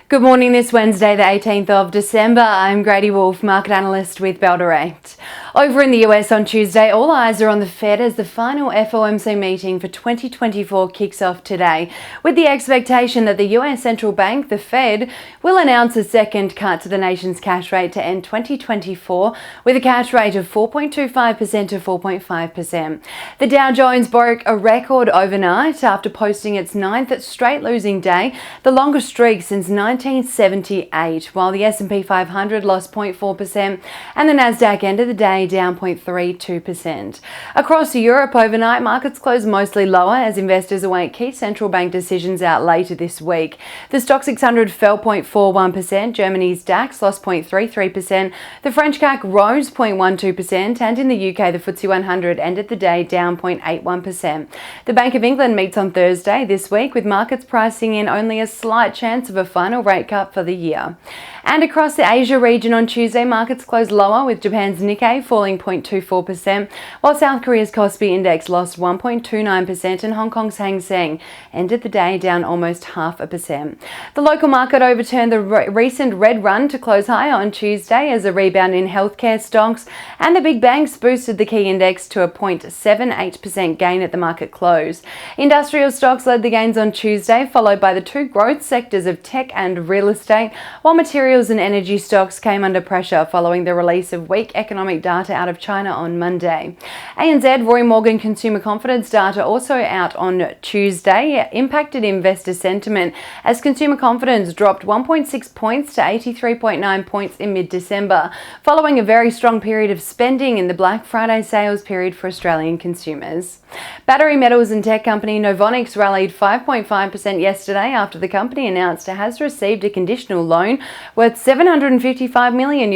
Good morning this Wednesday, the 18th of December. I'm Grady Wolf, market analyst with Bell Direct. Over in the US on Tuesday, all eyes are on the Fed as the final FOMC meeting for 2024 kicks off today, with the expectation that the US central bank, the Fed, will announce a second cut to the nation's cash rate to end 2024 with a cash rate of 4.25% to 4.5%. The Dow Jones broke a record overnight after posting its ninth straight losing day, the longest streak since 1978, while the S&P 500 lost 0.4% and the Nasdaq ended the day down 0.32%. Across Europe overnight, markets closed mostly lower as investors await key central bank decisions out later this week. The STOXX 600 fell 0.41%, Germany's DAX lost 0.33%, the French CAC rose 0.12%, and in the UK the FTSE 100 ended the day down 0.81%. The Bank of England meets on Thursday this week, with markets pricing in only a slight chance of a final rate cut for the year. And across the Asia region on Tuesday, markets closed lower, with Japan's Nikkei falling 0.24%, while South Korea's Kospi index lost 1.29% and Hong Kong's Hang Seng ended the day down almost 0.5%. The local market overturned the recent red run to close higher on Tuesday as a rebound in healthcare stocks and the big banks boosted the key index to a 0.78% gain at the market close. Industrial stocks led the gains on Tuesday, followed by the two growth sectors of tech and real estate, while materials and energy stocks came under pressure following the release of weak economic data out of China on Monday. ANZ Roy Morgan consumer confidence data also out on Tuesday impacted investor sentiment as consumer confidence dropped 1.6 points to 83.9 points in mid-December, following a very strong period of spending in the Black Friday sales period for Australian consumers. Battery metals and tech company Novonix rallied 5.5% yesterday after the company announced it has received a conditional loan worth $755 million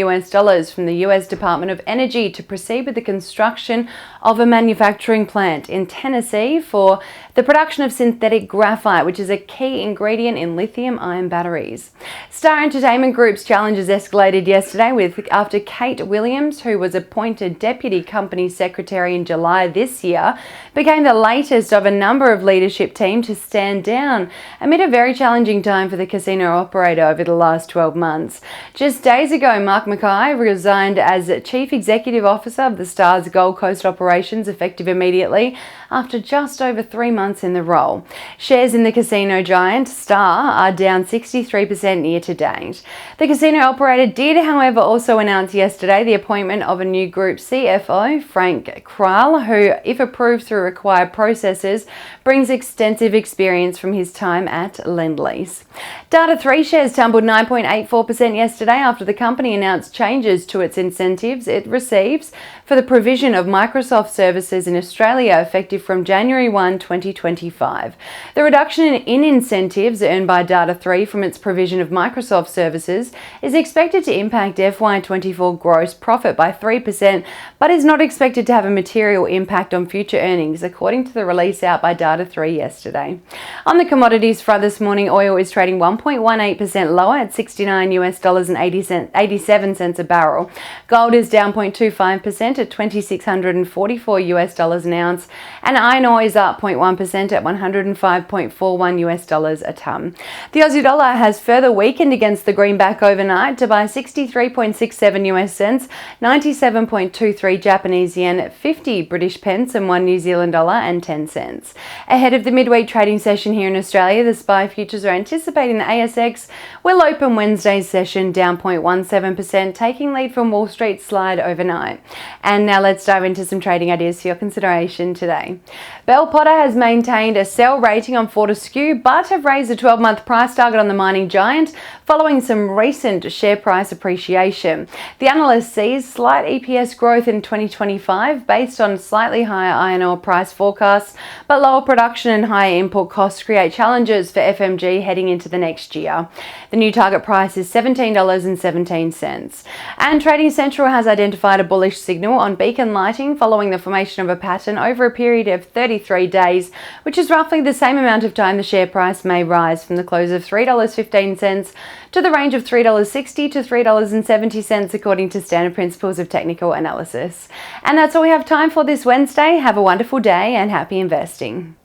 from the US Department of Energy to proceed with the construction of a manufacturing plant in Tennessee for the production of synthetic graphite, which is a key ingredient in lithium-ion batteries. Star Entertainment Group's challenges escalated yesterday after Kate Williams, who was appointed Deputy Company Secretary in July this year, became the latest of a number of leadership team to stand down amid a very challenging time for the casino operator over the last 12 months. Just days ago, Mark Mackay resigned as Chief Executive Officer of the Star's Gold Coast operations, effective immediately after just over 3 months in the role. Shares in the casino giant Star are down 63% year to date. The casino operator did, however, also announce yesterday the appointment of a new group CFO, Frank Krall, who, if approved through required processes, brings extensive experience from his time at Lendlease. Data3 shares tumbled 9.84% yesterday after the company announced changes to its incentives it receives for the provision of Microsoft services in Australia effective from January 1, 2025. The reduction in incentives earned by Data3 from its provision of Microsoft services is expected to impact FY24 gross profit by 3%, but is not expected to have a material impact on future earnings, according to the release out by Data3 yesterday. On the commodities front this morning, oil is trading 1.18% lower at $69.87 a barrel. Gold is down 0.25% at $2,644 an ounce, and iron ore is up 0.1% at $105.41 a tonne. The Aussie dollar has further weakened against the greenback overnight to buy 63.67 US cents, 97.23 Japanese yen, 50 British pence, and 1 New Zealand dollar and 10 cents. Ahead of the midweek trading session here in Australia, the SPI futures are anticipating the ASX will open Wednesday's session down 0.17%, taking lead from Wall Street's slide overnight. And now let's dive into some trading ideas for your consideration today. Bell Potter has maintained a sell rating on Fortescue, but have raised a 12-month price target on the mining giant following some recent share price appreciation. The analyst sees slight EPS growth in 2025 based on slightly higher iron ore price forecasts, but lower production and higher input costs create challenges for FMG heading into the next year. The new target price is $17.17. And Trading Central has identified a bullish signal on Beacon Lighting following the formation of a pattern over a period of 33 days, which is roughly the same amount of time the share price may rise from the close of $3.15 to the range of $3.60 to $3.70 according to standard principles of technical analysis. And that's all we have time for this Wednesday. Have a wonderful day and happy investing.